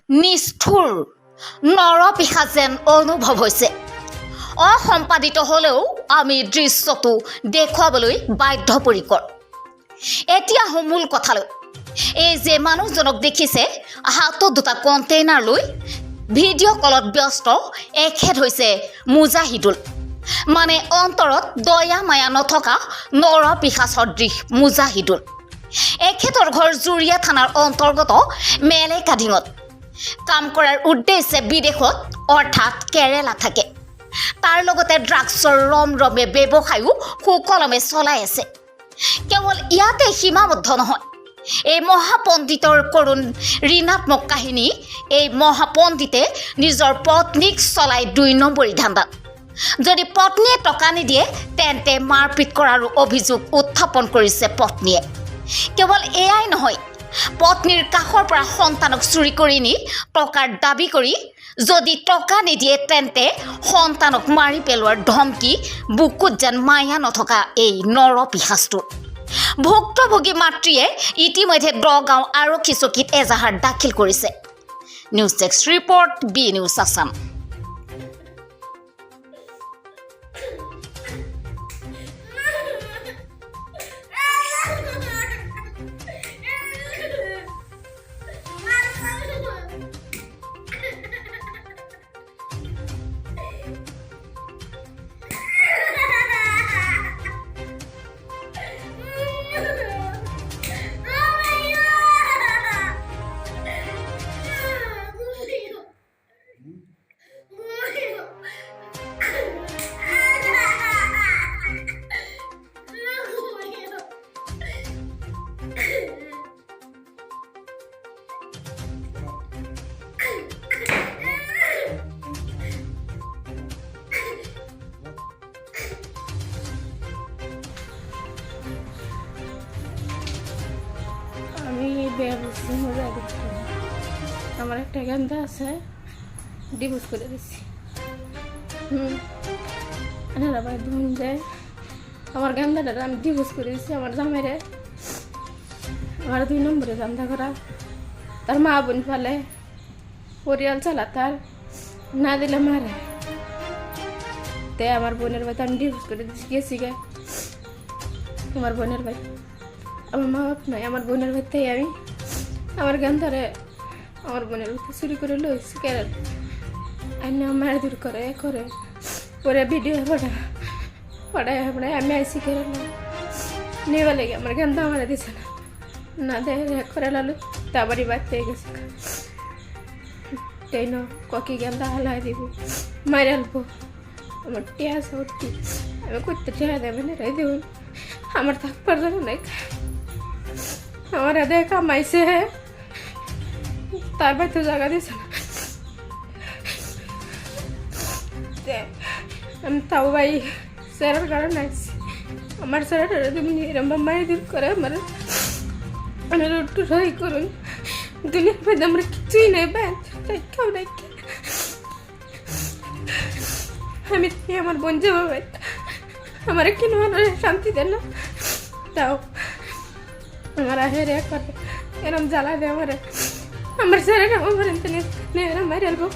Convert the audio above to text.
নিষ্ঠুৰ নৰপিশা যেন অনুভৱ হৈছে। অসম্পাদিত হ'লেও আমি দৃশ্যটো দেখুৱাবলৈ বাধ্যপৰিকৰ। এতিয়া মূল কথালৈ। এই যে মানুহজনক দেখিছে হাতত দুটা কণ্টেইনাৰ লৈ ভিডিঅ' কলত ব্যস্ত, এখেত হৈছে মুজাহিদুল। মানে অন্তৰত দয়া মায়া নথকা নৰপিশা সদৃশ মুজাহিদুল। এখেতৰ ঘৰ জুৰিয়া থানাৰ অন্তৰ্গত মেলেকাডিঙত। কাম কৰাৰ উদ্দেশ্যে বিদেশত অৰ্থাৎ কেৰেলা থাকে। তাৰ লগতে ড্ৰাগছৰ ৰমৰমে ব্যৱসায়ো সুকলমে চলাই আছে। কেৱল ইয়াতে সীমাবদ্ধ নহয়। এই মহাপণ্ডিতৰ কৰুণ ঋণাত্মক কাহিনী। এই মহাপণ্ডিতে নিজৰ পত্নীক চলাই ২ নম্বৰী ধান্দাত। যদি পত্নীয়ে টকা নিদিয়ে তেন্তে মাৰপিট কৰাৰো অভিযোগ উত্থাপন কৰিছে পত্নীয়ে। কেৱল এয়াই নহয়, পত্নীৰ কাষৰ পৰা সন্তানক চুৰি কৰি নি টকাৰ দাবী কৰি যদি টকা নিদিয়ে তেন্তে সন্তানক মাৰি পেলোৱাৰ ধমকি বুকুত যেন মায়া নথকা এই নৰপিশাচটোৰ। ভুক্তভোগী মাতৃয়ে ইতিমধ্যে দগাঁও আৰক্ষী চকীত এজাহাৰ দাখিল কৰিছে। News desk report, B news Assam. আমি বিয়ে বসছি আমার একটা গান্ধা আছে, ডিভোর্স করে দিচ্ছি। আবার ধুন যায় আমার গান্ধাটা আমি ডিভোর্স করে দিচ্ছি। আমার জামাইরে আমার ২ নম্বরে গান্ধা করা, তার মা বোন পালে, পরিয়াল চালা, তার না দিলে মারে। তাই আমার বোনের ভাই আমি ডিভোর্স করে দিচ্ছি। গেছি গে আমার বোনের ভাই, আমার মা বাপ নাই, আমার বোনের ভাইতেই আমি আমার গান্ধারে আমার বোনের ভাইতে চুরি করে লইছি কেরাল আইনে মার দূর করে পরে ভিডিও পড়ায় আমি আইসি কেরাল নেওয়া লেগে আমার গান্ধা আমার দিছে না দেয় করে লালু তা বাড়ি বাড়তে গেছে। তাই না ককি গান্ধা হালাই দিব মারে আলবো আমার টিয়া সত্যি আমি করতে টিয়া দেবে না রাই দেবেন আমার থাকবার জন্য নাই। আমার এদের কামাইছে তার ভাই তো জায়গা দিয়েছে না। আমি তাও ভাই স্যারের কারণে আসছি। আমার স্যারের এরম মায়ের দূর করে আমার একটু সহায় করুন। দুনিয়ার মধ্যে আমরা কিছুই নেই কেউ নাই। আমি আমার বোন যাবো ভাই আমার কিনে শান্তি দেন না, তাও আমার হেরে করে এরম জ্বালা দেয় আমার স্যারের আমার মারি আলবো।